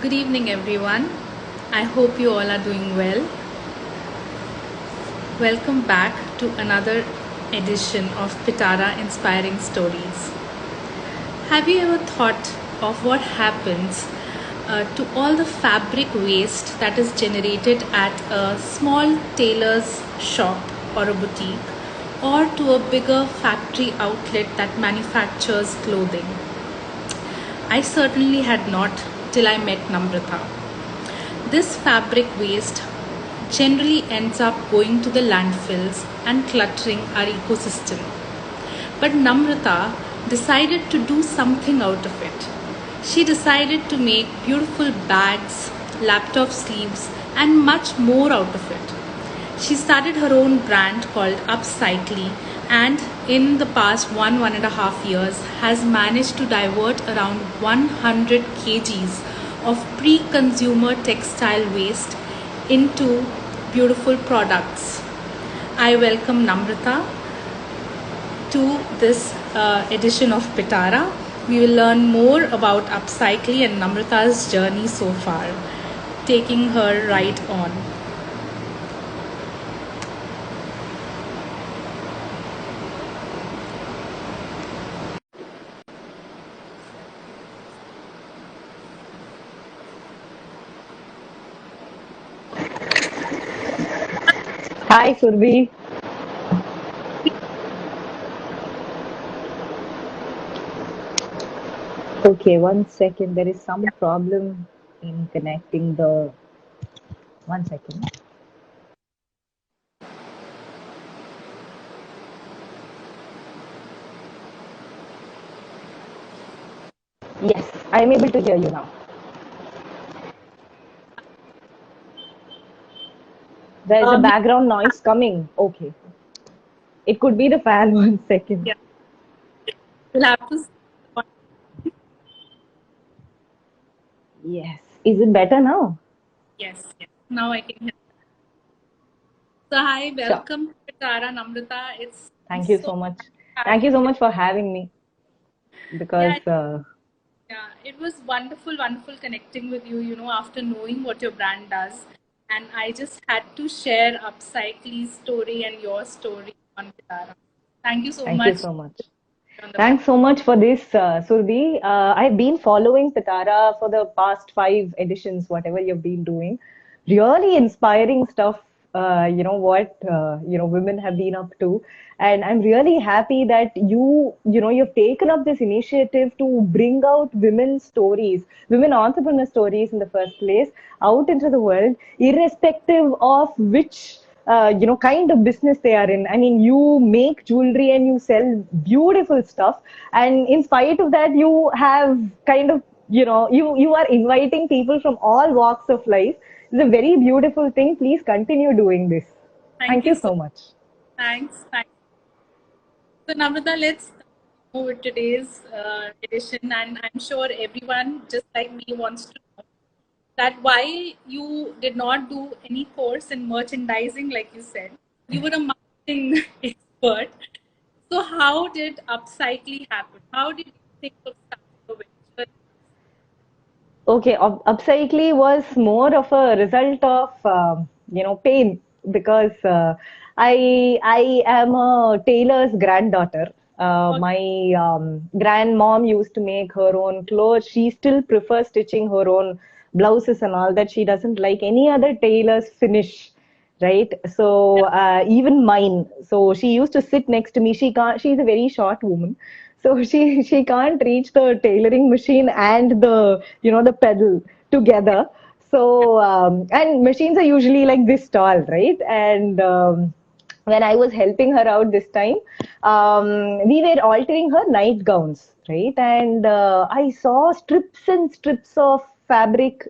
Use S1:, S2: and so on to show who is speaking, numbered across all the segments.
S1: Good evening, everyone. I hope you all are doing well. Welcome back to another edition of Pitara Inspiring Stories. Have you ever thought of what happens to all the fabric waste that is generated at a small tailor's shop or a boutique, or to a bigger factory outlet that manufactures clothing? I certainly had not till I met Namrutha. This fabric waste generally ends up going to the landfills and cluttering our ecosystem. But Namrata decided to do something out of it. She decided to make beautiful bags, laptop sleeves, and much more out of it. She started her own brand called Upcyclie, and in the past one and a half years has managed to divert around 100 kgs of pre-consumer textile waste into beautiful products. I welcome Namrata to this edition of Pitara. We will learn more about Upcyclie and Namrata's journey so far, taking her right on.
S2: Hi, Surbi. Okay, 1 second. There is some problem in connecting the. 1 second. Yes, I am able to hear you now. There is a
S1: Um,
S2: background noise coming. Okay. It could be the fan. 1 second.
S1: yeah, we'll have to.
S2: Yes. Is it better now?
S1: Yes, yes. Now I can hear. So hi,
S2: Sure.
S1: welcome to Pitara, Namrata. It's
S2: Thank you
S1: so
S2: so much. Thank you
S1: having
S2: so
S1: you.
S2: much for having me
S1: Yeah,
S2: because
S1: yeah, it was wonderful, wonderful connecting with you, after knowing what your brand does. And I just had to share Upcyclie's story and your story on Pitara. Thank you so
S2: thank you
S1: much
S2: so much.
S1: on the
S2: Thanks so much for this, Surbi. I've been following Pitara for the past 5 editions, whatever you've been doing. Really inspiring stuff, women have been up to. And I'm really happy that you've taken up this initiative to bring out women's stories, women entrepreneur stories in the first place, out into the world, irrespective of which kind of business they are in. I mean, you make jewelry and you sell beautiful stuff, and in spite of that, you have kind of, you are inviting people from all walks of life. It's a very beautiful thing. Please continue doing this.
S1: Thank
S2: Thank
S1: you
S2: you
S1: so
S2: so much.
S1: Thanks. Thanks. So Namrata, let's move with today's edition, and I'm sure everyone, just like me, wants to know that why you did not do any course in merchandising, like you said. You were a marketing expert. So how did upcycling happen? How did you think of starting a venture?
S2: Okay, upcycling was more of a result of pain because I am a tailor's granddaughter.
S1: Okay.
S2: My grandmom used to make her own clothes. She still prefers stitching her own blouses and all that. She doesn't like any other tailor's finish, right? So even mine. So she used to sit next to me. She can't. She's a very short woman, so she can't reach the tailoring machine and the pedal together. So and machines are usually like this tall, right? And when I was helping her out this time, we were altering her nightgowns, right? And I saw strips and strips of fabric.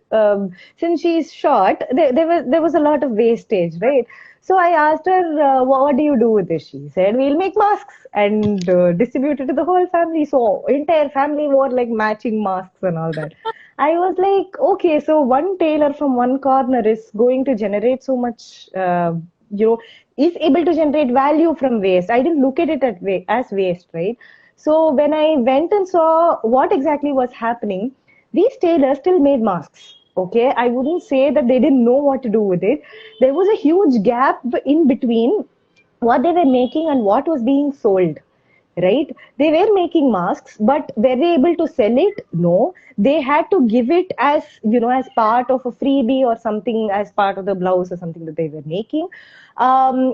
S2: Since she's short, there was a lot of wastage, right? So I asked her, what do you do with this? She said, we'll make masks and distribute it to the whole family. So entire family wore like matching masks and all that. I was like, okay, so one tailor from one corner is going to generate so much, you know, is able to generate value from waste. I didn't look at it as waste, right? So when I went and saw what exactly was happening, these tailors still made masks. Okay, I wouldn't say that they didn't know what to do with it. There was a huge gap in between what they were making and what was being sold, right? They were making masks, but were they able to sell it? No. They had to give it as, as part of a freebie or something, as part of the blouse or something that they were making.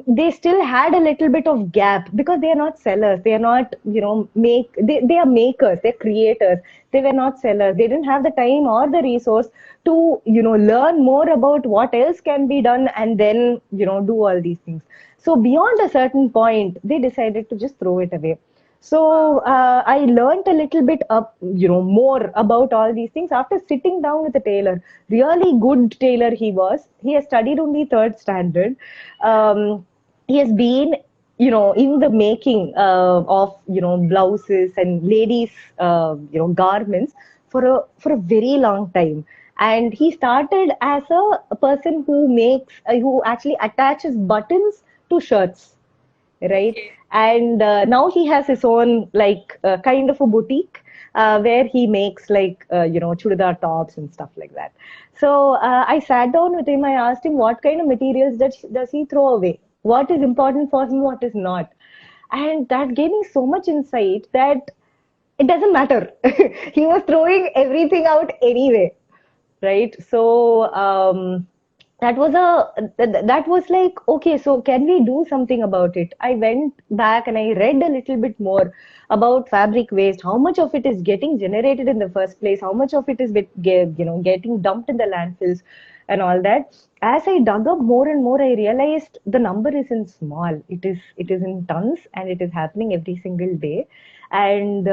S2: They still had a little bit of gap because they are not sellers. They are not, they are makers, they're creators. They were not sellers. They didn't have the time or the resource to, learn more about what else can be done and then, do all these things. So beyond a certain point, they decided to just throw it away. So I learned a little bit more about all these things after sitting down with a tailor. Really good tailor he was. He has studied only third standard. He has been, in the making of, blouses and ladies, garments for a very long time. And he started as a person who makes, who actually attaches buttons to shirts, right?
S1: Okay.
S2: And now he has his own like kind of a boutique where he makes like chudidar tops and stuff like that. So I sat down with him. I asked him what kind of materials does he throw away, what is important for him, what is not. And that gave me so much insight that it doesn't matter. He was throwing everything out anyway, right? So that was like, okay, so can we do something about it? I went back and I read a little bit more about fabric waste, how much of it is getting generated in the first place, how much of it is getting dumped in the landfills and all that. As I dug up more and more, I realized the number isn't small. It is in tons, and it is happening every single day. And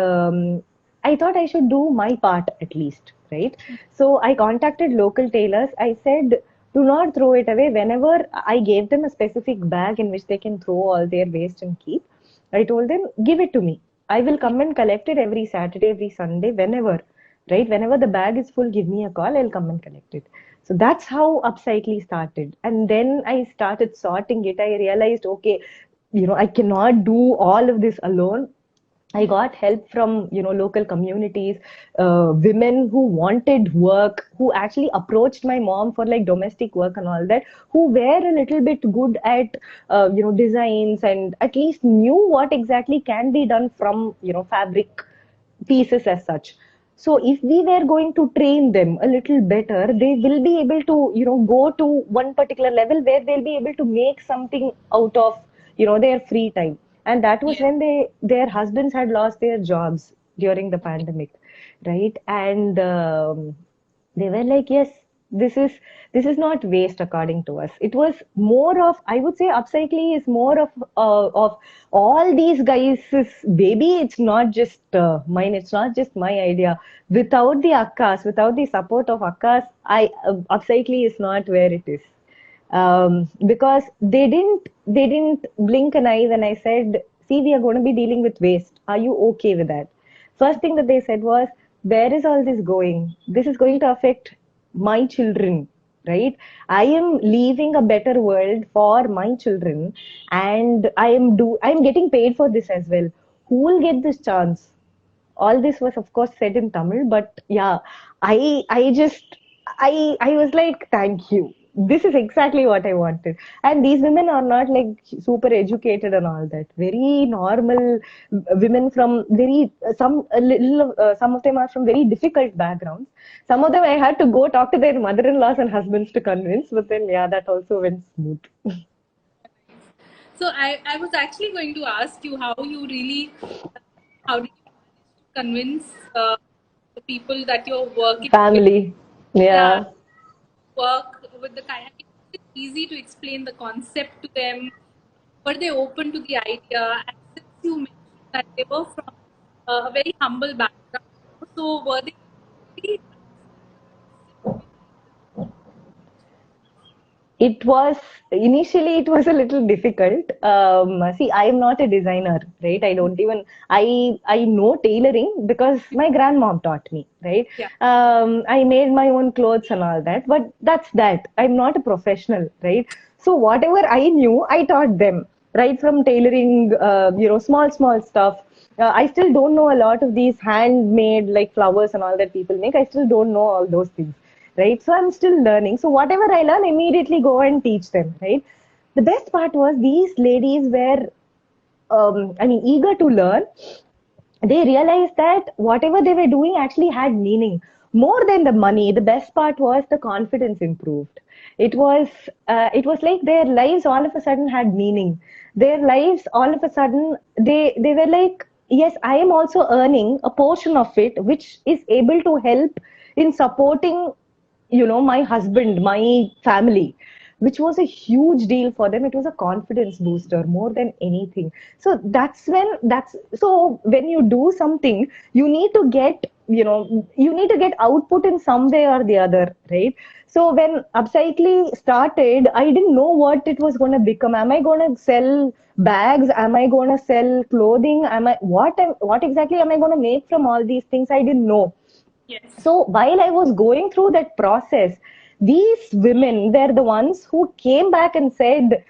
S2: I thought I should do my part at least, right? So I contacted local tailors. I said, do not throw it away. Whenever I gave them a specific bag in which they can throw all their waste and keep, I told them, give it to me. I will come and collect it every Saturday, every Sunday, whenever, right? Whenever the bag is full, give me a call. I'll come and collect it. So that's how Upcyclie started. And then I started sorting it. I realized, okay, I cannot do all of this alone. I got help from local communities, women who wanted work, who actually approached my mom for like domestic work and all that, who were a little bit good at designs and at least knew what exactly can be done from fabric pieces as such. So if we were going to train them a little better, they will be able to go to one particular level where they'll be able to make something out of their free time. And that was
S1: Yeah.
S2: when their husbands had lost their jobs during the pandemic, right? And they were like, yes, this is this is not waste according to us. It was more of, I would say, upcycling is more of all these guys' baby. It's not just mine. It's not just my idea. Without the akkas, without the support of akkas, upcycling is not where it is. Because they didn't blink an eye when I said, see, we are going to be dealing with waste. Are you okay with that? First thing that they said was, where is all this going? This is going to affect my children, right? I am leaving a better world for my children, and I am getting paid for this as well. Who will get this chance? All this was of course said in Tamil, but yeah, I was like, thank you. This is exactly what I wanted. And these women are not like super educated and all that. Very normal women from very some of them are from very difficult backgrounds. Some of them I had to go talk to their mother-in-laws and husbands to convince, but then yeah, that also went smooth.
S1: So I was actually going to ask you how you really, how did you manage to convince the people that you're working with?
S2: Family,
S1: Yeah,
S2: yeah.
S1: work with the kind. I mean, is it easy to explain the concept to them? Were they open to the idea? And since you mentioned that they were from a very humble background, so were they really understand the concept behind
S2: It was initially it was a little difficult. See, I am not a designer, right? I don't even I know tailoring because my grandmom taught me, right?
S1: yeah,
S2: I made my own clothes and all that, but that's that. I'm not a professional, right? So whatever I knew, I taught them, right? From tailoring, small stuff. I still don't know a lot of these handmade like flowers and all that people make. I still don't know all those things, right? So I'm still learning. So whatever I learn, immediately go and teach them, right? The best part was these ladies were, eager to learn. They realized that whatever they were doing actually had meaning more than the money. The best part was the confidence improved. It was like their lives all of a sudden had meaning. Their lives all of a sudden, they were like, yes, I am also earning a portion of it which is able to help in supporting, my husband, my family, which was a huge deal for them. It was a confidence booster more than anything. So when you do something, you need to get, you need to get output in some way or the other, right? So when Upcyclie started, I didn't know what it was going to become. Am I going to sell bags? Am I going to sell clothing? What exactly am I going to make from all these things? I didn't know.
S1: Yes.
S2: So while I was going through that process, these women were the ones who came back and said,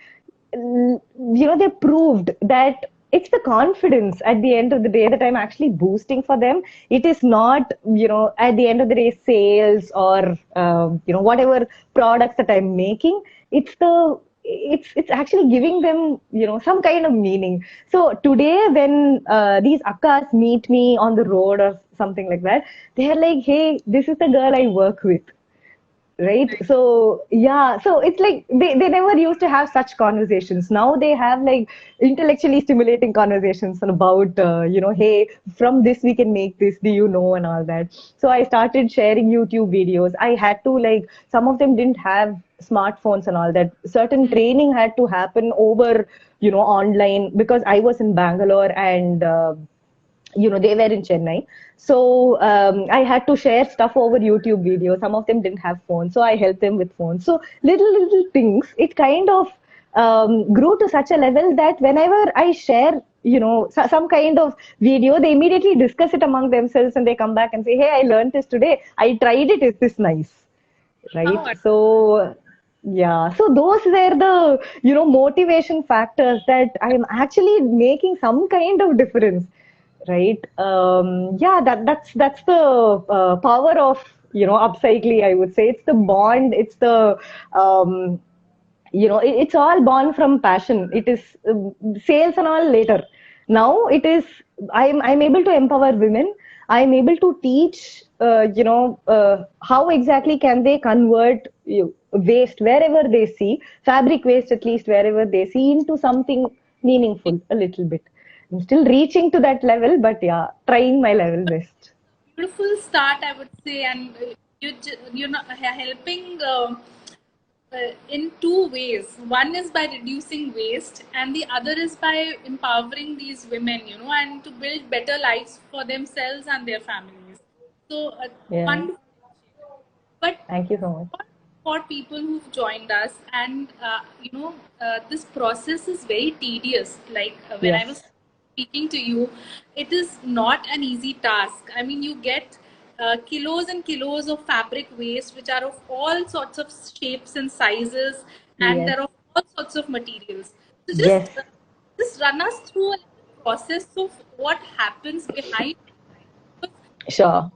S2: they proved that it's the confidence at the end of the day that I'm actually boosting for them. It is not, at the end of the day, sales or, whatever products that I'm making. It's actually giving them, some kind of meaning. So today, when these akkas meet me on the road or something like that, they're like, hey, this is the girl I work with, right?
S1: Right.
S2: So yeah, so it's like they never used to have such conversations. Now they have like intellectually stimulating conversations about, hey, from this we can make this, do you know, and all that. So I started sharing YouTube videos. I had to, like, some of them didn't have smartphones and all that. Certain training had to happen over, online, because I was in Bangalore and they were in Chennai. So I had to share stuff over YouTube videos. Some of them didn't have phones, so I helped them with phones. So little things, it kind of grew to such a level that whenever I share, some kind of video, they immediately discuss it among themselves and they come back and say, hey, I learned this today, I tried it, is this nice, right?
S1: Oh,
S2: So yeah, so those were the, motivation factors that I am actually making some kind of difference, right? Yeah, that's the power of, Upcycling, I would say. It's the bond, it's the um, it's all born from passion. It is sales and all later. Now it is, I'm able to empower women. I'm able to teach, how exactly can they convert waste wherever they see, fabric waste at least wherever they see, into something meaningful a little bit. I'm still reaching to that level, but yeah, trying my level best.
S1: beautiful start, I would say, and you're not helping in two ways. One is by reducing waste, and the other is by empowering these women, and to build better lives for themselves and their families. So,
S2: Yeah,
S1: wonderful. But
S2: thank you so much.
S1: for people who've joined us, and this process is very tedious. Like when I was
S2: Yes,
S1: speaking to you, it is not an easy task. I mean, you get kilos and kilos of fabric waste, which are of all sorts of shapes and sizes, and
S2: yes,
S1: they're of all sorts of materials. So
S2: yes,
S1: just run us through a little process of what happens behind.
S2: sure.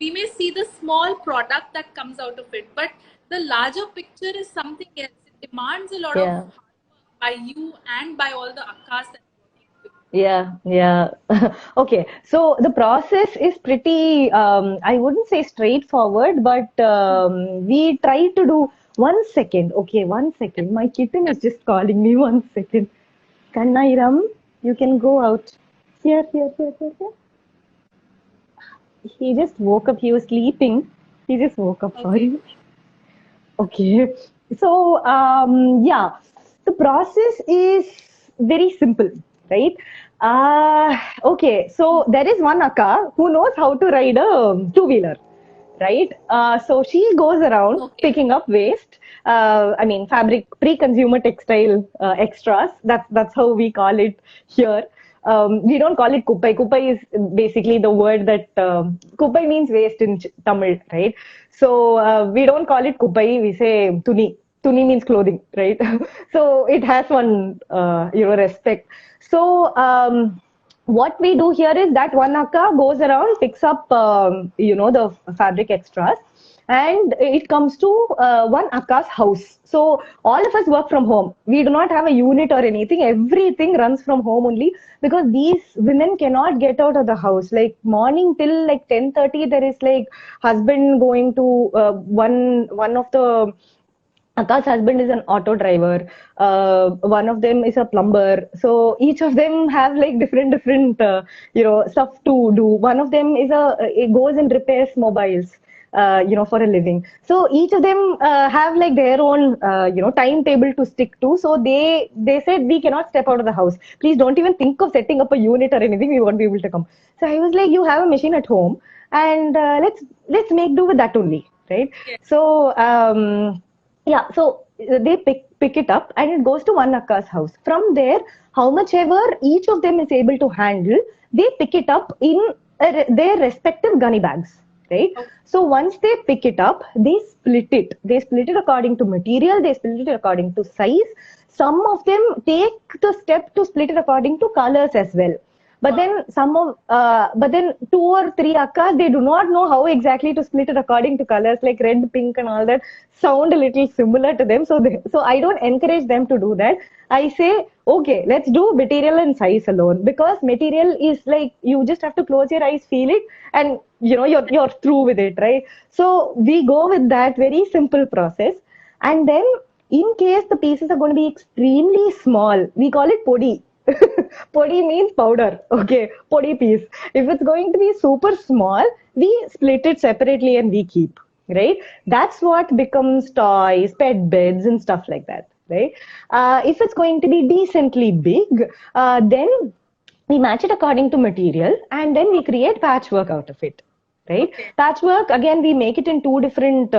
S1: We may see the small product that comes out of it, but the larger picture is something else. It demands a lot of
S2: Yeah.
S1: hard work by you and by all the akkas that are working with
S2: Yeah, yeah. Okay. So the process is pretty, I wouldn't say straightforward, but we try to do 1 second. Okay, 1 second. My kitten is just calling me 1 second. Kannairam, you can go out. Here, here, here, here, here. He just woke up. He was sleeping. He just woke up.
S1: you. Okay.
S2: Sorry. Okay. So, yeah, the process is very simple, right? Okay. So there is one akka who knows how to ride a two-wheeler, right? So she goes around
S1: Okay.
S2: picking up waste. Fabric, pre-consumer textile extras. That's how we call it here. We don't call it kupai. Kupai is basically the word that kupai means waste in Tamil, right? So we don't call it kupai. We say tuni. Tuni means clothing, right? So it has one, respect. So what we do here is that one akka goes around, picks up, the fabric extras, and it comes to one Akka's house. So all of us work from home. We do not have a unit or anything. Everything runs from home only because these women cannot get out of the house. Like morning till like 10:30, there is like husband going to one of the Akash husband is an auto driver. One of them is a plumber. So each of them have like different stuff to do. One of them is it goes and repairs mobiles. For a living. So each of them have like their own timetable to stick to. So they said we cannot step out of the house. Please don't even think of setting up a unit or anything. We won't be able to come. So I was like, you have a machine at home, and let's make do with that only, right? So. Yeah, so they pick it up and it goes to one Akka's house. From there, how much ever each of them is able to handle, they pick it up in their respective gunny bags, right? So once they pick it up, they split it. They split it according to material, they split it according to size. Some of them take the step to split it according to colors as well. But then but then two or three Akkas, they do not know how exactly to split it according to colors like red, pink, and all that sound a little similar to them. So I don't encourage them to do that. I say, okay, let's do material and size alone, because material is like you just have to close your eyes, feel it, and you're through with it, right? So we go with that very simple process, and then in case the pieces are going to be extremely small, we call it podi. Podi means powder. Okay, podi piece. If it's going to be super small, we split it separately and we keep. Right? That's what becomes toys, pet beds, and stuff like that. Right? If it's going to be decently big, then we match it according to material, and then we create patchwork out of it. Right? Okay. Patchwork, again, we make it in two different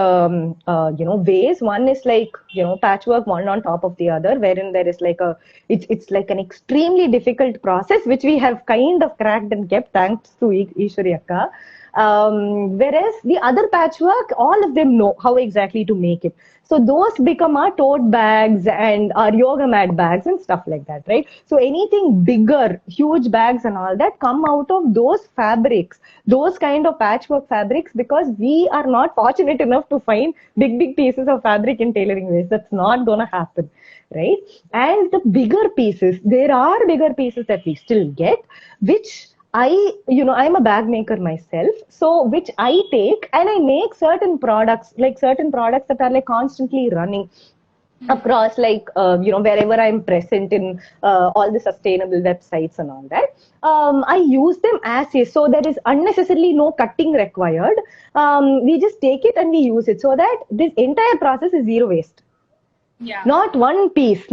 S2: ways. One is like patchwork one on top of the other, wherein there is like it's like an extremely difficult process which we have kind of cracked and kept thanks to Ishwari Akka. Whereas the other patchwork, all of them know how exactly to make it. So those become our tote bags and our yoga mat bags and stuff like that, right? So anything bigger, huge bags and all that come out of those fabrics, those kind of patchwork fabrics, because we are not fortunate enough to find big pieces of fabric in tailoring waste. That's not going to happen, right? And the bigger pieces, there are bigger pieces that we still get, which I'm a bag maker myself, so which I take and I make certain products that are like constantly running across wherever I'm present in all the sustainable websites and all that. I use them as is, so there is unnecessarily no cutting required. We just take it and we use it, so that this entire process is zero waste. Yeah. Not one piece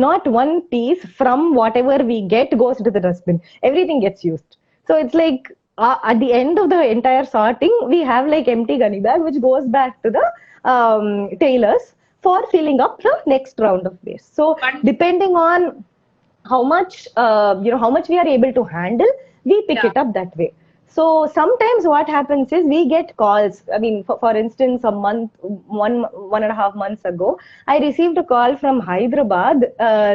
S2: from whatever we get goes into the dustbin. Everything gets used. So it's like at the end of the entire sorting, we have like empty gunny bag, which goes back to the tailors for filling up the next round of waste. So depending on how much we are able to handle, we pick it up that way. So sometimes what happens is we get calls. I mean, for instance, one and a half months ago, I received a call from Hyderabad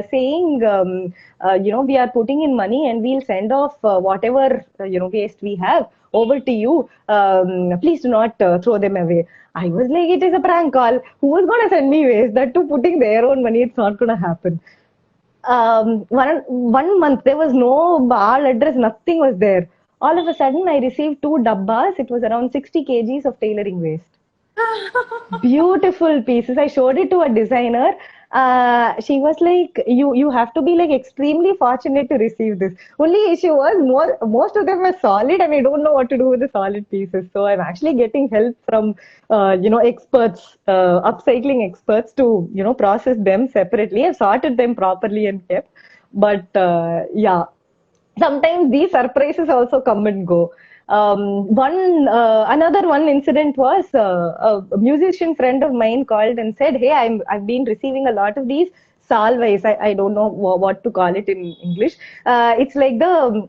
S2: saying, we are putting in money and we'll send off whatever waste we have over to you. Please do not throw them away. I was like, it is a prank call. Who is going to send me waste? That too, putting their own money, it's not going to happen. One month, there was no bar address, nothing was there. All of a sudden, I received 2 dabbas. It was around 60 kgs of tailoring waste. Beautiful pieces. I showed it to a designer. She was like, you have to be like extremely fortunate to receive this. Only issue was most of them were solid and I don't know what to do with the solid pieces. So I'm actually getting help from, experts, upcycling experts to, process them separately. I've sorted them properly and kept. But sometimes these surprises also come and go. Another one incident was a musician friend of mine called and said, "Hey, I've been receiving a lot of these salvais. I don't know what to call it in English. It's like the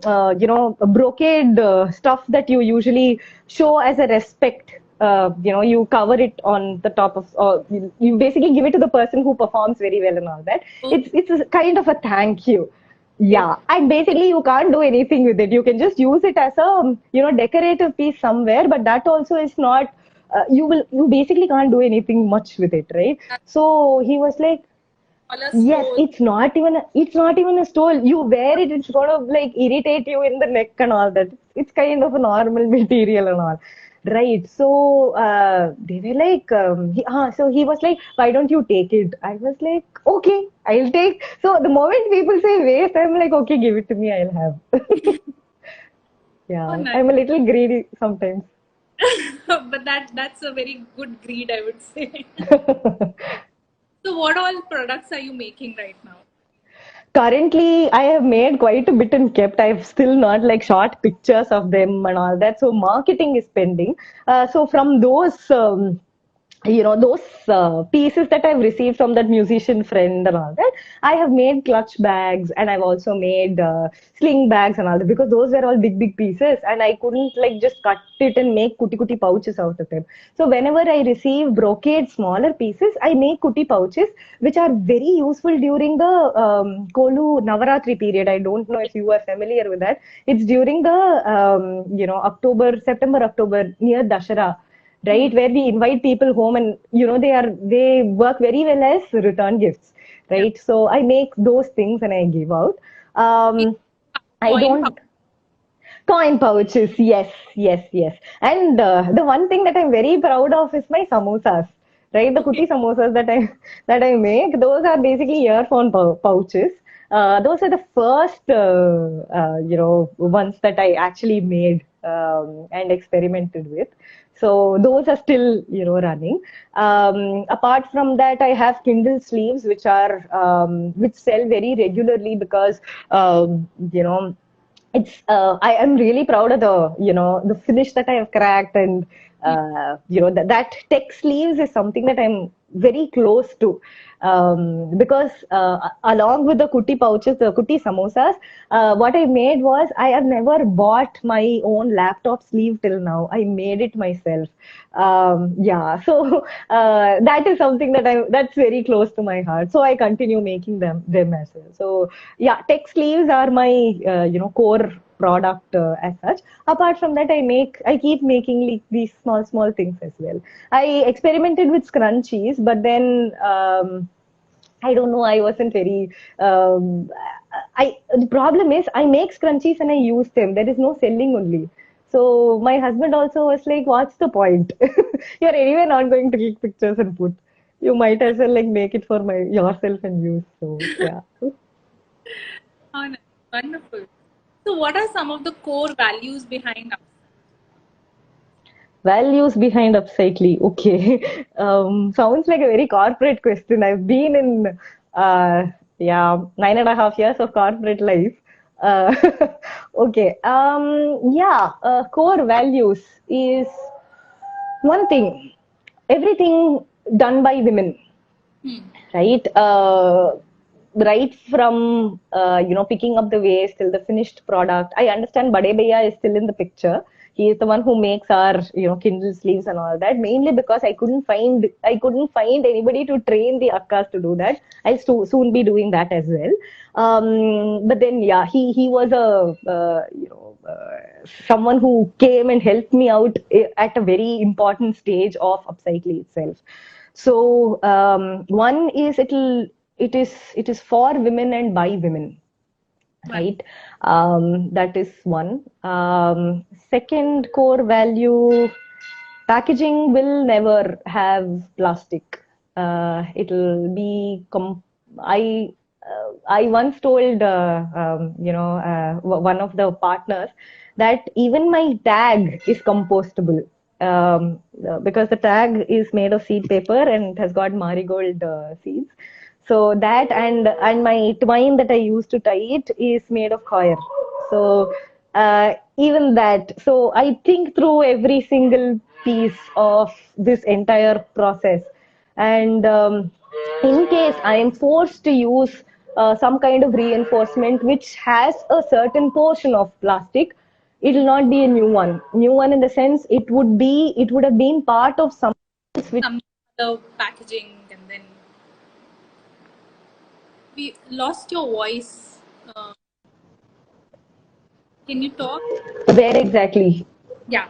S2: brocade stuff that you usually show as a respect. You cover it on the top of, you basically give it to the person who performs very well and all that. It's a kind of a thank you." Yeah, and basically you can't do anything with it. You can just use it as a decorative piece somewhere, but that also is not you basically can't do anything much with it, right? So he was like,
S1: Smaller
S2: yes,
S1: stole.
S2: it's not even a stole. You wear it, it's gonna like irritate you in the neck and all that. It's kind of a normal material and all. Right. So they were like, so he was like, why don't you take it? I was like, okay, I'll take. So the moment people say waste, I'm like, okay, give it to me, I'll have.
S1: Oh,
S2: Yeah,
S1: nice.
S2: I'm a little greedy sometimes.
S1: But that's a very good greed, I would say. So, what all products are you making right now?
S2: Currently, I have made quite a bit and kept. I've still not like shot pictures of them and all that. So marketing is pending. So from those, those pieces that I've received from that musician friend and all that, I have made clutch bags and I've also made sling bags and all that because those were all big, big pieces and I couldn't like just cut it and make kuti kuti pouches out of them. So whenever I receive brocade smaller pieces, I make kuti pouches which are very useful during the Kolu Navaratri period. I don't know if you are familiar with that. It's during the October, September, October near Dashara,
S1: Hmm.
S2: right, where we invite people home and they work very well as return gifts,
S1: Yeah.
S2: right? So I make those things and I give out.
S1: Okay.
S2: um I
S1: Coin pouch.
S2: don't. Coin pouches, yes, yes, yes. And the one thing that I'm very proud of is my samosas, right? The
S1: Okay.
S2: kuti samosas that I make, those are basically earphone pouches. Those are the first, ones that I actually made and experimented with. So those are still, running. Apart from that, I have Kindle sleeves, which sell very regularly because, I am really proud of the finish that I have cracked and
S1: Hmm.
S2: that tech sleeves is something that I'm very close to because along with the kuti pouches, the kuti samosas, what I made was I have never bought my own laptop sleeve till now. I made it myself. Yeah, so that is something that's very close to my heart. So I continue making them as well. So yeah, tech sleeves are my core product as such. Apart from that, I keep making like these small things as well. I experimented with scrunchies, but then I don't know, I wasn't very I the problem is I make scrunchies and I use them. There is no selling only. So my husband also was like, what's the point? You're anyway not going to click pictures and put. You might as well like make it for yourself and use. So yeah.
S1: Oh, nice. Wonderful. So, what are some of the core values behind us?
S2: Values behind Upcyclie. Okay. Sounds like a very corporate question. I've been in, yeah, 9.5 years of corporate life. Uh, okay. Yeah, core values is one thing. Everything done by women,
S1: Hmm.
S2: right? Right from picking up the waste till the finished product. I understand Bade Bhaiya is still in the picture. He is the one who makes our Kindle sleeves and all that. Mainly because I couldn't find anybody to train the akkas to do that. I'll soon be doing that as well. But then yeah, he was a someone who came and helped me out at a very important stage of Upcycling itself. So one is it is for women and by women,
S1: One.
S2: right? That is one. Second core value: packaging will never have plastic. It'll be I once told one of the partners that even my tag is compostable because the tag is made of seed paper and it has got marigold seeds. So that and my twine that I use to tie it is made of coir. So even that. So I think through every single piece of this entire process. And in case I am forced to use some kind of reinforcement which has a certain portion of plastic, it will not be a new one. New one in the sense it would have been part of some which
S1: Some other packaging, and then we lost your voice. Uh, can you talk?
S2: where exactly.
S1: Yeah.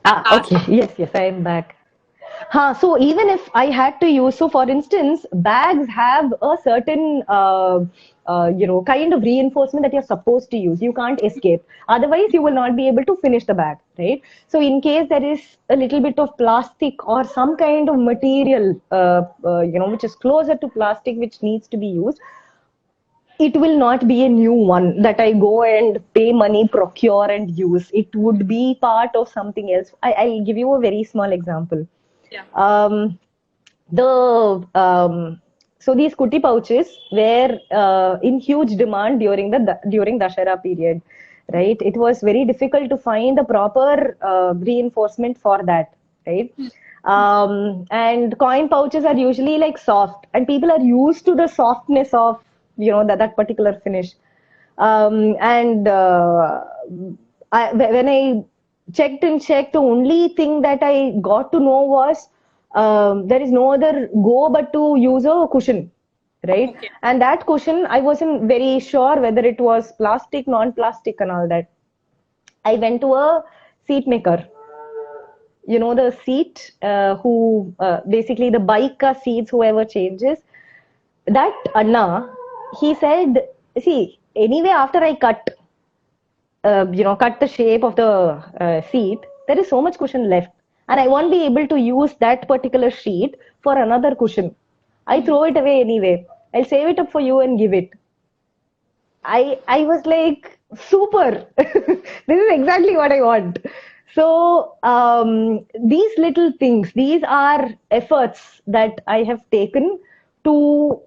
S1: Ask.
S2: Okay. Yes, yes, I am back. So even if I had to use, so for instance, bags have a certain, kind of reinforcement that you're supposed to use. You can't escape. Otherwise, you will not be able to finish the bag, right? So in case there is a little bit of plastic or some kind of material, which is closer to plastic, which needs to be used, it will not be a new one that I go and pay money, procure and use. It would be part of something else. I'll give you a very small example.
S1: Yeah.
S2: Um, the so these kuti pouches were in huge demand during Dashera period, right? It was very difficult to find a proper reinforcement for that, right? And coin pouches are usually like soft, and people are used to the softness of that particular finish. And when I checked, the only thing that I got to know was there is no other go but to use a cushion, right?
S1: Okay.
S2: And that cushion, I wasn't very sure whether it was plastic, non-plastic, and all that. I went to a seat maker, the seat who basically the bike seats, whoever changes that Anna, he said, see, anyway, after I cut the shape of the seat, there is so much cushion left. And I won't be able to use that particular sheet for another cushion. I throw it away anyway. I'll save it up for you and give it. I was like, super. This is exactly what I want. So these little things, these are efforts that I have taken to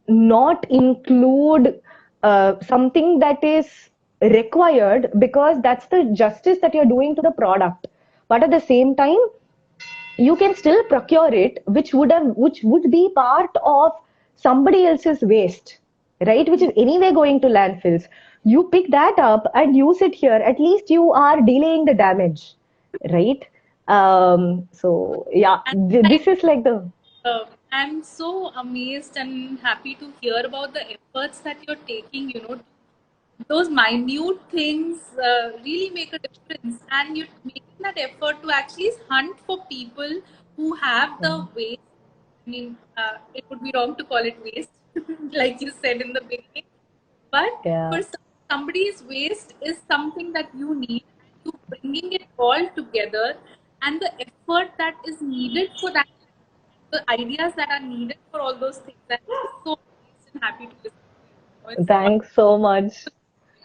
S2: not include something that is required, because that's the justice that you're doing to the product. But at the same time, you can still procure it, which would be part of somebody else's waste, right? Which is anyway going to landfills. You pick that up and use it here. At least you are delaying the damage, right? So yeah,
S1: And
S2: this is like the
S1: I'm so amazed and happy to hear about the efforts that you're taking, those minute things really make a difference, and you're making that effort to actually hunt for people who have the waste. I mean, it would be wrong to call it waste, like you said in the beginning, but
S2: yeah.
S1: for somebody's waste is something that you need, and you bringing it all together, and the effort that is needed for that, the ideas that are needed for all those things. I'm so amazed and happy to listen to you. It's
S2: Thanks so much.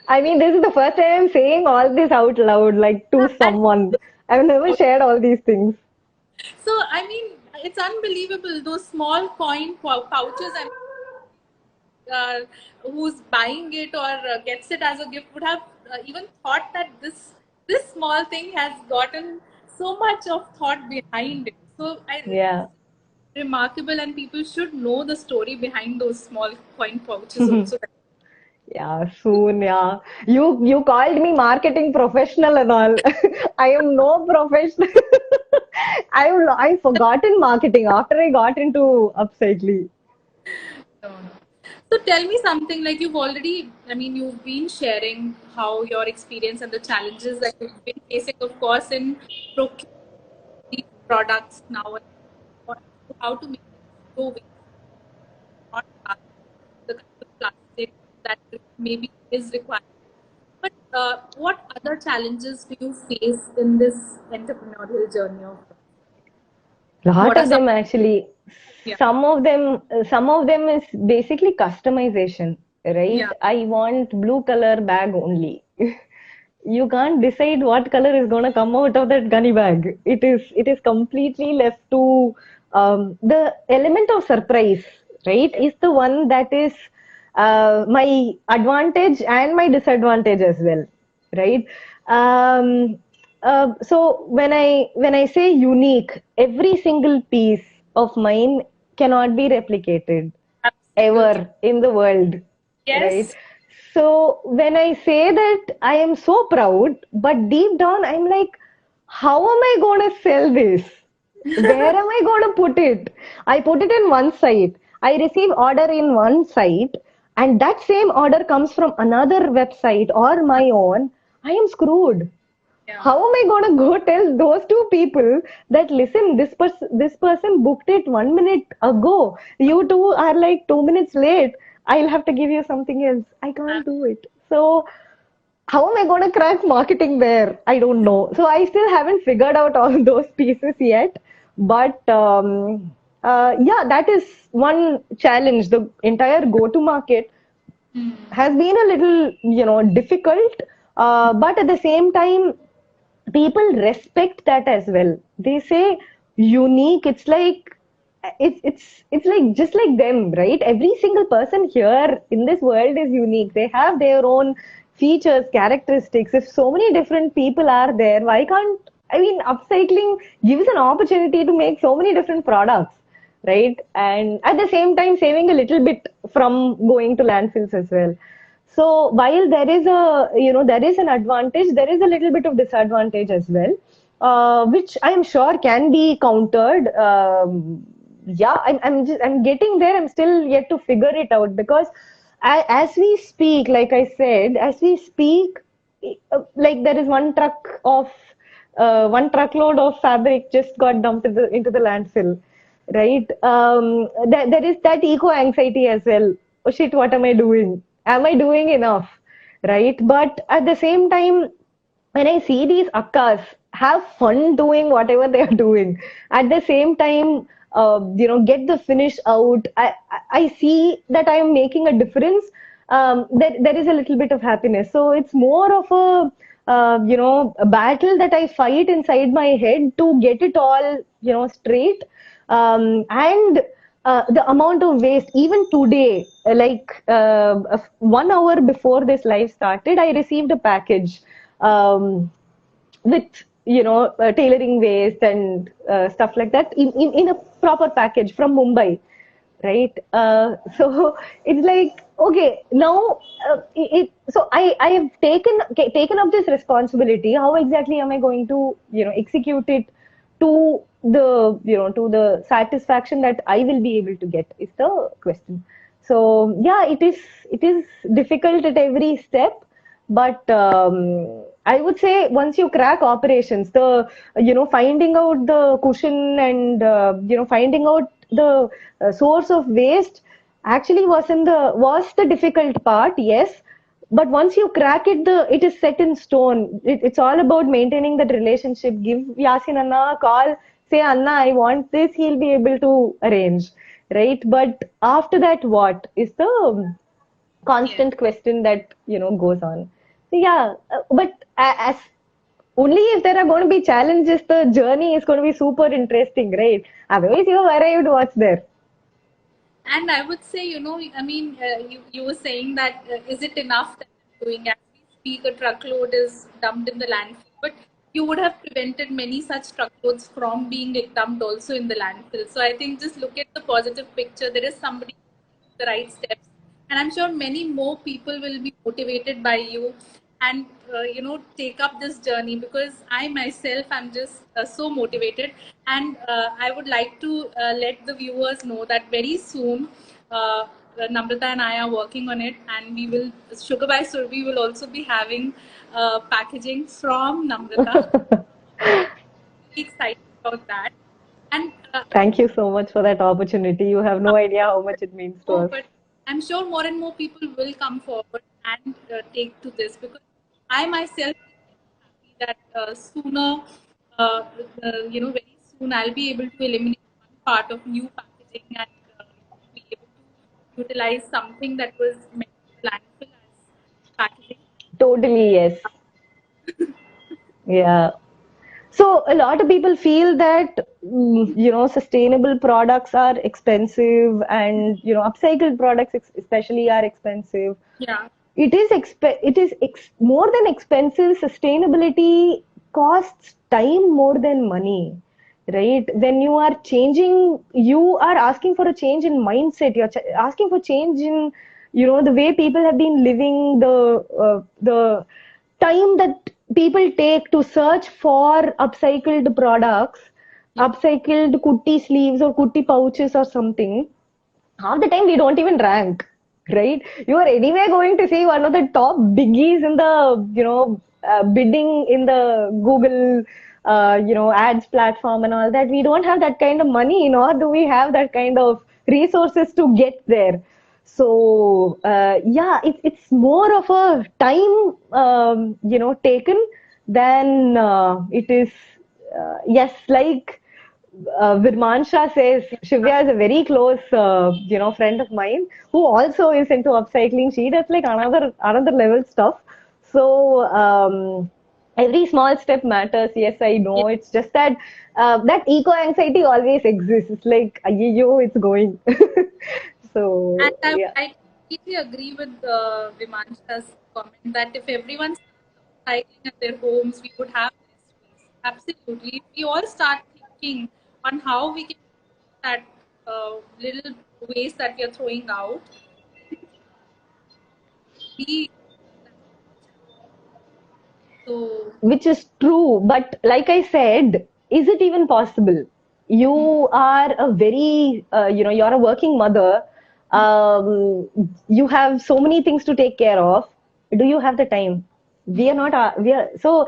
S2: I mean, this is the first time I'm saying all this out loud, like to
S1: and
S2: someone. I've never shared all these things.
S1: so, I mean, it's unbelievable. Those small coin pouches, and who's buying it or gets it as a gift would have even thought that this small thing has gotten so much of thought behind it. So,
S2: Yeah.
S1: it's remarkable, and people should know the story behind those small coin pouches also.
S2: Yeah, soon, yeah. You called me marketing professional and all. I am no professional. I've forgotten marketing after I got into Upcyclie.
S1: No, no. So tell me something, like you've already, I mean, you've been sharing how your experience and the challenges that you've been facing, of course, in procuring these products now, and how to make them zero waste, not the kind of plastic that maybe is required. But what other challenges do you face in this entrepreneurial journey of yours?
S2: Lot
S1: What are
S2: of
S1: some?
S2: them actually.
S1: Yeah,
S2: Some of them is basically customization, right?
S1: yeah,
S2: I want blue color bag only. You can't decide what color is going to come out of that gunny bag. It is completely left to the element of surprise, right? Is the one that is my advantage and my disadvantage as well, right? Um, so when I say unique, every single piece of mine cannot be replicated
S1: absolutely.
S2: ever in the world, right?
S1: Yes.
S2: So when I say that, I am so proud, but deep down I'm like, how am I going to sell this? Where am I going to put it? I put it in one site. I receive order in one site, and that same order comes from another website or my own. I am screwed.
S1: Yeah.
S2: How am I going to go tell those two people that, listen, this person booked it 1 minute ago. You two are like 2 minutes late. I'll have to give you something else. I can't do it. So how am I going to crack marketing there? I don't know. So I still haven't figured out all those pieces yet. But yeah, that is one challenge. The entire go-to market
S1: Hmm.
S2: has been a little, difficult. But at the same time, people respect that as well. They say unique. It's like just like them, right? Every single person here in this world is unique. They have their own features, characteristics. If so many different people are there, why can't, I mean, upcycling gives an opportunity to make so many different products, right? And at the same time, saving a little bit from going to landfills as well. So while there is there is an advantage, there is a little bit of disadvantage as well, which I'm sure can be countered. Yeah, I'm getting there. I'm still yet to figure it out because as we speak, like I said, as we speak, like there is one truckload of fabric just got dumped into the landfill, right? There is that eco anxiety as well. Oh shit, what am I doing? Am I doing enough? Right? But at the same time, when I see these akkas have fun doing whatever they are doing, at the same time, get the finish out. I see that I am making a difference. There is a little bit of happiness. So it's more of a battle that I fight inside my head to get it all, straight. And the amount of waste, even today, 1 hour before this live started, I received a package um, with tailoring waste and stuff like that in a proper package from Mumbai, right? So it's like, okay, now so I have taken up this responsibility. How exactly am I going to execute it to the satisfaction that I will be able to get is the question. So yeah, it is difficult at every step, but I would say once you crack operations, the finding out the cushion and finding out the source of waste actually was the difficult part, yes. But once you crack it, it is set in stone. It's all about maintaining that relationship. Give Yasin Anna a call, say Anna, I want this. He'll be able to arrange, right? But after that, what is the
S1: Yes.
S2: constant question that goes on? So yeah, but as only if there are going to be challenges, the journey is going to be super interesting, right? Otherwise, you have arrived. What's there?
S1: And I would say, you were saying that is it enough that I'm doing? As we speak, a truckload is dumped in the landfill, but you would have prevented many such truckloads from being dumped also in the landfill. So I think just look at the positive picture. There is somebody taking the right steps, and I'm sure many more people will be motivated by you and take up this journey, because I myself am just so motivated. And I would like to let the viewers know that very soon uh, Namrata and I are working on it, and we will Sugar by Surbi will also be having packaging from Namrata. Really excited about that. And
S2: Thank you so much for that opportunity. You have no idea how much it means to
S1: no,
S2: us.
S1: but I'm sure more and more people will come forward and take to this, because I myself feel very happy that sooner, uh, very soon I'll be able to eliminate one part of new packaging and be able to utilize something that was meant for landfill as packaging.
S2: Totally, yes. Yeah. So a lot of people feel that sustainable products are expensive, and upcycled products especially are expensive.
S1: Yeah.
S2: More than expensive. Sustainability costs time more than money, right? When you are changing, you are asking for a change in mindset. You're asking for change in the way people have been living, the time that people take to search for upcycled products,
S1: Yeah.
S2: upcycled kutty sleeves or kutty pouches or something. Half the time we don't even rank. right? You are anyway going to see one of the top biggies in the, bidding in the Google, ads platform and all that. We don't have that kind of money, nor do we have that kind of resources to get there. So, yeah, it's more of a time, taken than it is, yes, like Virmansha says, Shivya is a very close, friend of mine who also is into upcycling. She does like another level stuff. So every small step matters. Yes, I know. It's just that that eco anxiety always exists. It's like, yo, it's going.
S1: And
S2: So yeah.
S1: I completely agree with Vimansha's comment that if everyone starts cycling at their homes, we would have less waste. Absolutely. If we all start thinking on how we can that little waste that we are throwing out, we so
S2: Which is true, but like I said, is it even possible? You are a very, you're a working mother. You have so many things to take care of. Do you have the time? We are not, we are, so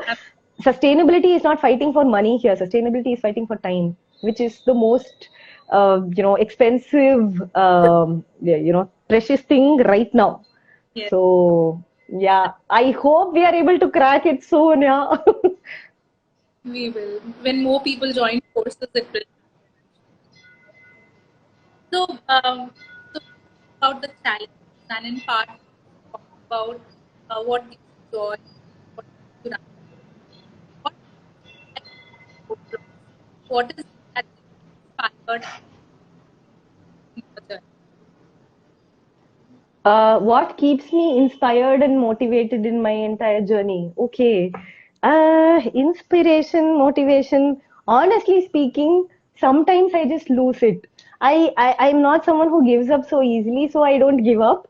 S2: sustainability is not fighting for money here. Sustainability is fighting for time, which is the most, expensive, precious thing right now.
S1: yes,
S2: So, yeah, I hope we are able to crack it soon. Yeah.
S1: we will. When more people join forces, it will. So, so about the challenges, and in part, talk about what gives you joy, what gives you what what is that inspired in your journey?
S2: What keeps me inspired and motivated in my entire journey? Okay. Inspiration, motivation. Honestly speaking, sometimes I just lose it. I'm not someone who gives up so easily, so I don't give up.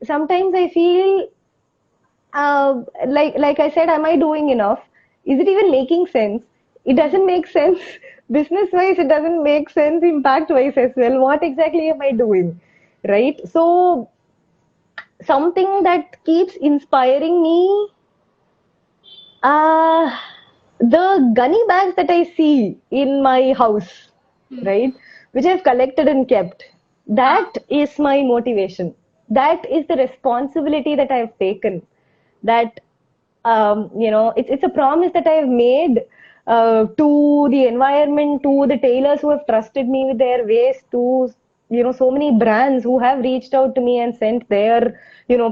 S2: Sometimes I feel like I said, am I doing enough? Is it even making sense? It doesn't make sense. Business wise, it doesn't make sense. Impact wise as well. What exactly am I doing? Right? So something that keeps inspiring me, uh, the gunny bags that I see in my house, right, which I've collected and kept,
S1: Ah,
S2: that is my motivation. That is the responsibility that I've taken. That it's a promise that I've made to the environment, to the tailors who have trusted me with their waste, to so many brands who have reached out to me and sent their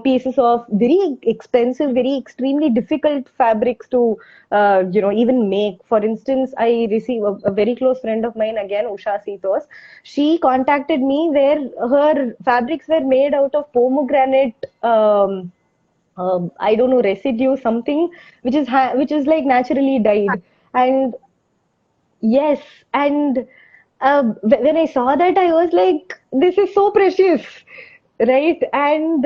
S2: pieces of very expensive, very extremely difficult fabrics to even make. For instance, I receive a very close friend of mine, again Usha Seetos. She contacted me where her fabrics were made out of pomegranate. I don't know, residue, something which is which is like naturally dyed. And yes, and when I saw that, I was like, this is so precious, right? And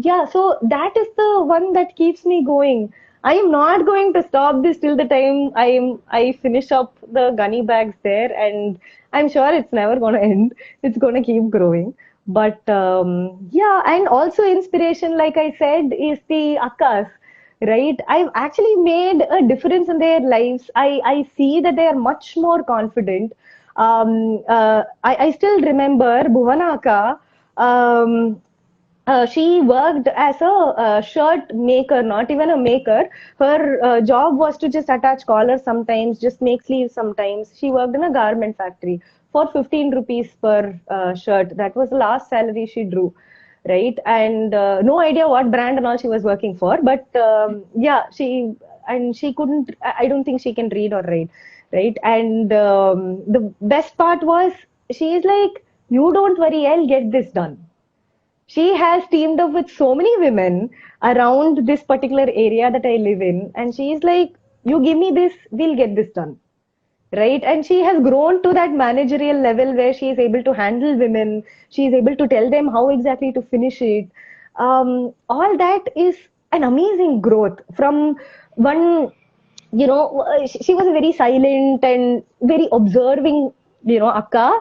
S2: yeah, so that is the one that keeps me going. I am not going to stop this till the time I finish up the gunny bags there, and I'm sure it's never going to end. It's going to keep growing. But yeah, and also inspiration, like I said, is the Akkas, right? I've actually made a difference in their lives. I see that they are much more confident. I still remember Bhuvana Akka. She worked as a shirt maker, not even a maker. Her job was to just attach collars sometimes, just make sleeves sometimes. She worked in a garment factory for 15 rupees per shirt. That was the last salary she drew, right? And no idea what brand and all she was working for, but yeah, she couldn't. I don't think she can read or write, right? And the best part was she is like, "You don't worry, I'll get this done." She has teamed up with so many women around this particular area that I live in, and she is like, "You give me this, we'll get this done." Right? And she has grown to that managerial level where she is able to handle women. She is able to tell them how exactly to finish it. All that is an amazing growth from one, she was a very silent and very observing, Akka.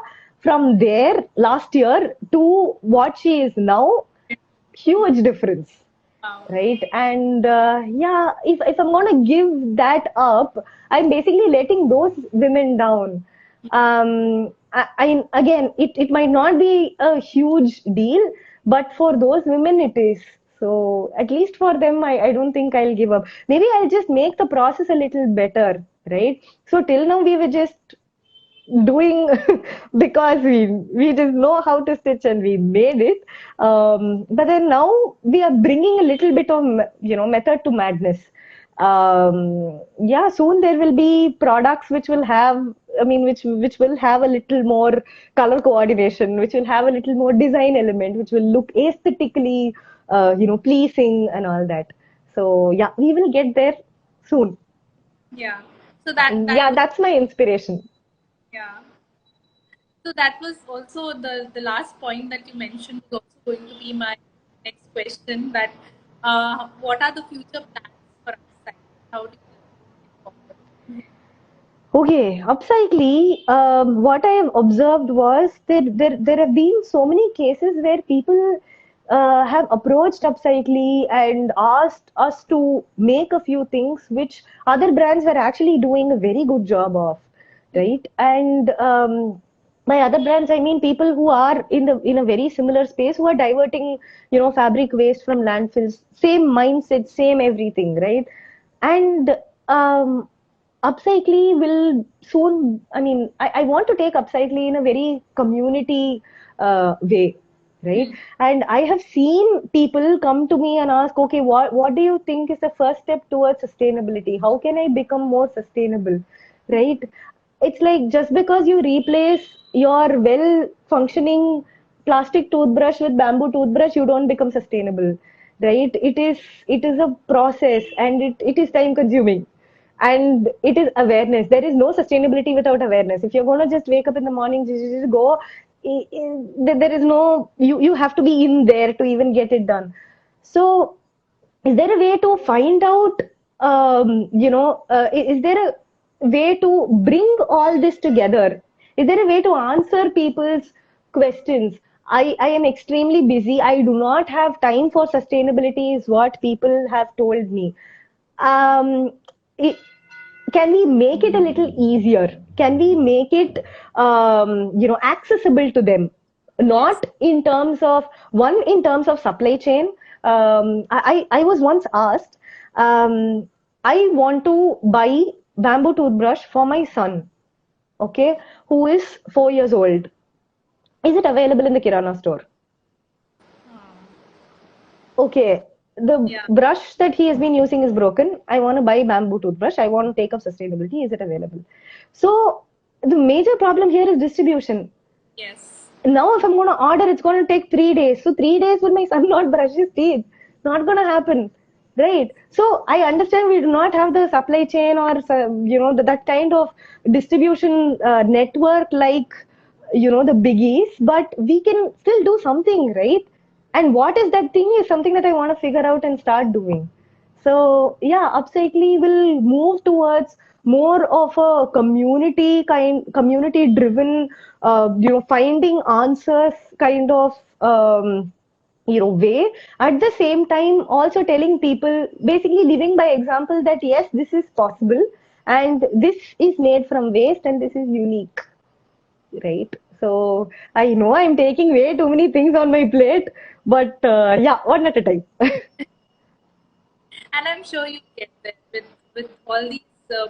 S2: from there last year to what she is now, huge difference,
S1: Wow.
S2: right? And yeah, if I'm gonna give that up, I'm basically letting those women down. I again, it might not be a huge deal, but for those women it is. So at least for them, I don't think I'll give up. Maybe I'll just make the process a little better, right? So till now we were just doing because we just know how to stitch and we made it. But then now we are bringing a little bit of method to madness. Yeah, soon there will be products which will have, I mean, which will have a little more color coordination, which will have a little more design element, which will look aesthetically pleasing and all that. So yeah, we will get there soon.
S1: Yeah. So that
S2: And
S1: that
S2: yeah,
S1: was,
S2: that's my inspiration.
S1: yeah. So that was also the last point that you mentioned was also going to be my next question. That what are the future plans for Upcyclie? How do you look forward?
S2: Okay, Upcyclie, what I have observed was that there have been so many cases where people have approached Upcyclie and asked us to make a few things which other brands were actually doing a very good job of, right? And by other brands, I mean people who are in a very similar space who are diverting, fabric waste from landfills, same mindset, same everything, right? And Upcyclie will soon, I mean, I want to take Upcyclie in a very community way, right? And I have seen people come to me and ask, okay, what do you think is the first step towards sustainability? How can I become more sustainable, right? It's like just because you replace your well functioning plastic toothbrush with bamboo toothbrush, you don't become sustainable, right? It is a process and it is time consuming, and it is awareness. There is no sustainability without awareness. If you're going to just wake up in the morning, just go, there is no, you have to be in there to even get it done. So is there a way to find out, is there a way to bring all this together? Is there a way to answer people's questions? I am extremely busy. I do not have time for sustainability, is what people have told me. Um, it, can we make it a little easier? Can we make it, accessible to them?
S1: Yes.
S2: Not in terms of one, in terms of supply chain. I was once asked, I want to buy bamboo toothbrush for my son, okay, who is 4 years old. Is it available in the Kirana store? Okay, the
S1: Yeah.
S2: brush that he has been using is broken. I want to buy bamboo toothbrush. I want to take up sustainability. Is it available? So the major problem here is distribution.
S1: Yes.
S2: Now, if I'm going to order, it's going to take 3 days. So 3 days will my son not brush his teeth. Not going to happen, right? So I understand we do not have the supply chain or that kind of distribution network like the biggies, but we can still do something, right? And what is that thing is something that I want to figure out and start doing. So yeah, Upcyclie will move towards more of a community driven, finding answers kind of way. At the same time, also telling people, basically living by example that yes, this is possible, and this is made from waste, and this is unique, right? So I know I'm taking way too many things on my plate, but yeah, one at a time.
S1: And I'm sure you get there with all these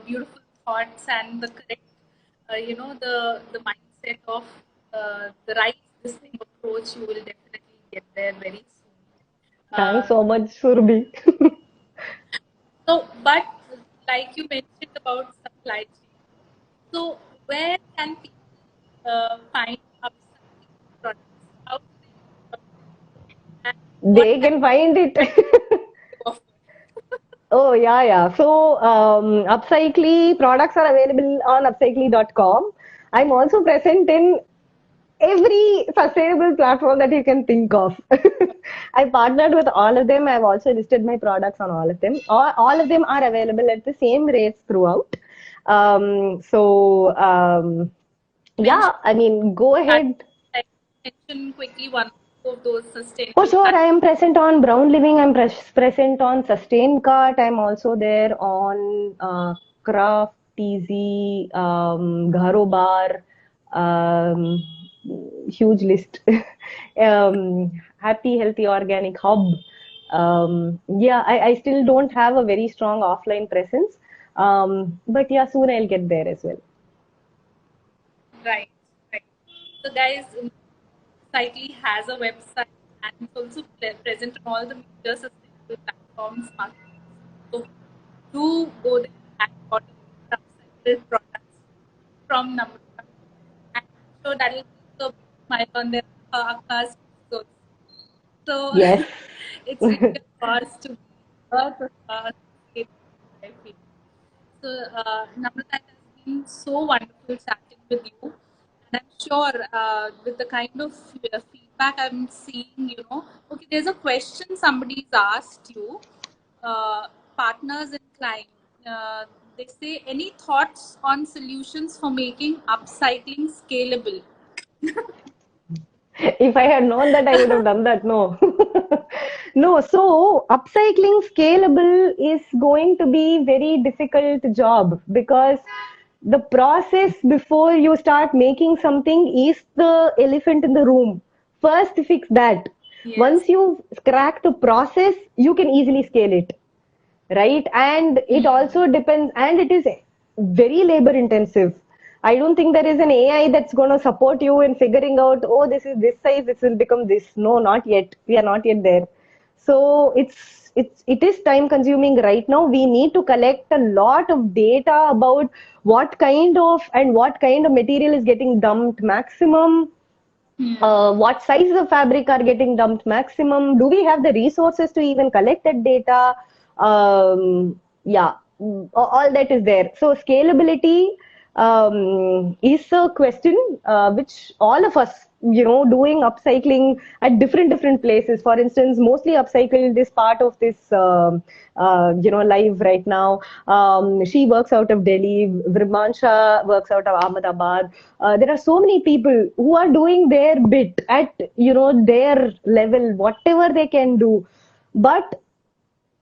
S1: beautiful thoughts and the correct, the mindset of the right listening approach. You will definitely get there very soon.
S2: Thanks
S1: Uh,
S2: so much, Surbi.
S1: so, but like you mentioned about supply chain, so where can people find upcycling products? How do they know about it? And what
S2: They
S1: kind
S2: can find it.
S1: of offer?
S2: Oh, yeah, yeah. So, Upcyclie products are available on upcyclie.com. I'm also present in every sustainable platform that you can think of. I partnered with all of them. I've also listed my products on all of them. All of them are available at the same rates throughout. So,
S1: mention
S2: Yeah, I mean, go
S1: that,
S2: ahead.
S1: like, mention quickly one of those
S2: For
S1: sustainable
S2: sure, I
S1: practices.
S2: am present on Brown Living. I'm present on Sustain Cart. I'm also there on Craft, TZ, Gharo Bar, um, huge list. Happy, Healthy, Organic Hub. Yeah, I still don't have a very strong offline presence. But yeah, soon I'll get there as well.
S1: Right, right. So, guys, Upcyclie has a website and it's also present on all the major sustainable platforms, marketplaces. So, do go there and order your upcycled products from Namrutha. And I'm sure that will bring a big smile on their Aka's faces also. So
S2: Yes.
S1: it's really a cause to be associated with, I feel. So, Namrata, it has been so wonderful chatting with you. And I'm sure with the kind of feedback I'm seeing, okay, there's a question somebody's asked you, uh, partners in climb. Uh, they say, any thoughts on solutions for making upcycling scalable?
S2: If I had known that, I would have done that. No. No. So upcycling scalable is going to be very difficult job because the process before you start making something is the elephant in the room. First, fix that.
S1: Yes.
S2: Once you crack the process, you can easily scale it, right? And it also depends, and it is very labor intensive. I don't think there is an AI that's going to support you in figuring out, oh, this is this size, this will become this. No, not yet. We are not yet there. So it is time consuming right now. We need to collect a lot of data about what kind of material is getting dumped maximum, what sizes of fabric are getting dumped maximum. Do we have the resources to even collect that data? Yeah, all that is there. So scalability is a question which all of us, doing upcycling at different places. For instance, mostly upcycled is part of this, live right now. She works out of Delhi. Vrimansha works out of Ahmedabad. There are so many people who are doing their bit at, their level, whatever they can do. But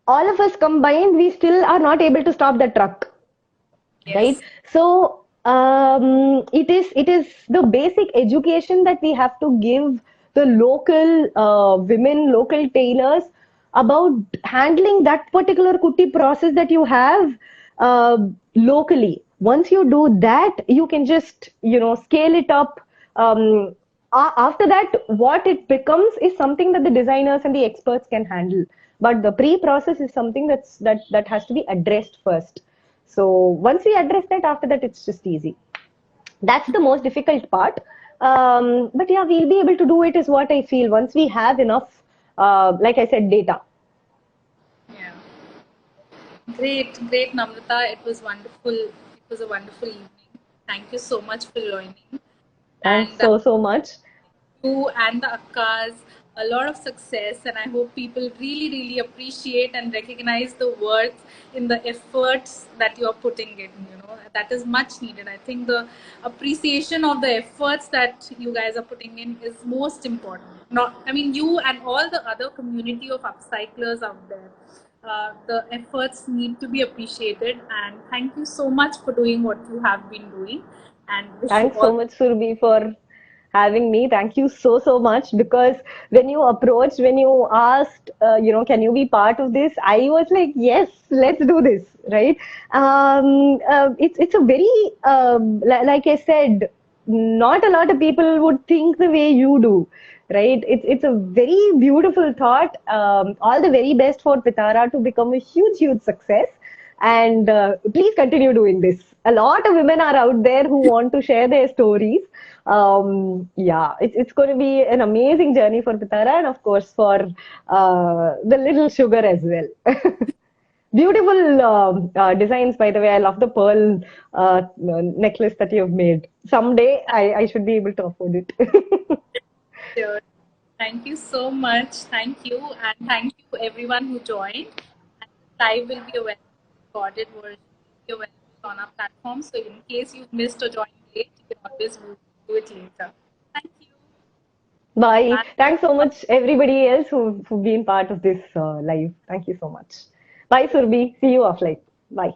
S2: all of us combined, we still are not able to stop the truck, right?
S1: Yes.
S2: So it is the basic education that we have to give the local women, local tailors, about handling that particular kuti process that you have uh, locally. Once you do that, you can just scale it up. After that, what it becomes is something that the designers and the experts can handle, but the pre-process is something that has to be addressed first. So once we address that, after that, it's just easy. That's the most difficult part. But yeah, we'll be able to do it, is what I feel, once we have enough, like I said, data.
S1: Yeah. Great, great, Namrata. It was wonderful. It was a wonderful evening. Thank you so much for joining.
S2: Thanks
S1: And
S2: so much.
S1: you and the Akkas a lot of success. And I hope people really, really appreciate and recognize the worth in the efforts that you're putting in. That is much needed. I think the appreciation of the efforts that you guys are putting in is most important. Not, I mean, you and all the other community of upcyclers out there. The efforts need to be appreciated, and thank you so much for doing what you have been doing, and wish you
S2: Thanks
S1: all.
S2: so much, Surbi, for having me. Thank you so much. Because when you asked, can you be part of this? I was like, yes, let's do this, right? It's a very, like I said, not a lot of people would think the way you do, right? It's a very beautiful thought. All the very best for Pitara to become a huge success. And please continue doing this. A lot of women are out there who want to share their stories. Yeah, it's going to be an amazing journey for Pitara, and of course for the little sugar as well. Beautiful designs, by the way. I love the pearl necklace that you've made. Someday I should be able to afford it.
S1: Sure. Thank you so much. Thank you. And thank you everyone who joined. And this live will be available, recorded version will be available on our platform. So in case you've missed or joined late, you can always do it later. Thank you.
S2: Bye.
S1: Bye.
S2: Thanks so much, everybody else who've been part of this live. Thank you so much. Bye, Surbi. See you offline. Bye.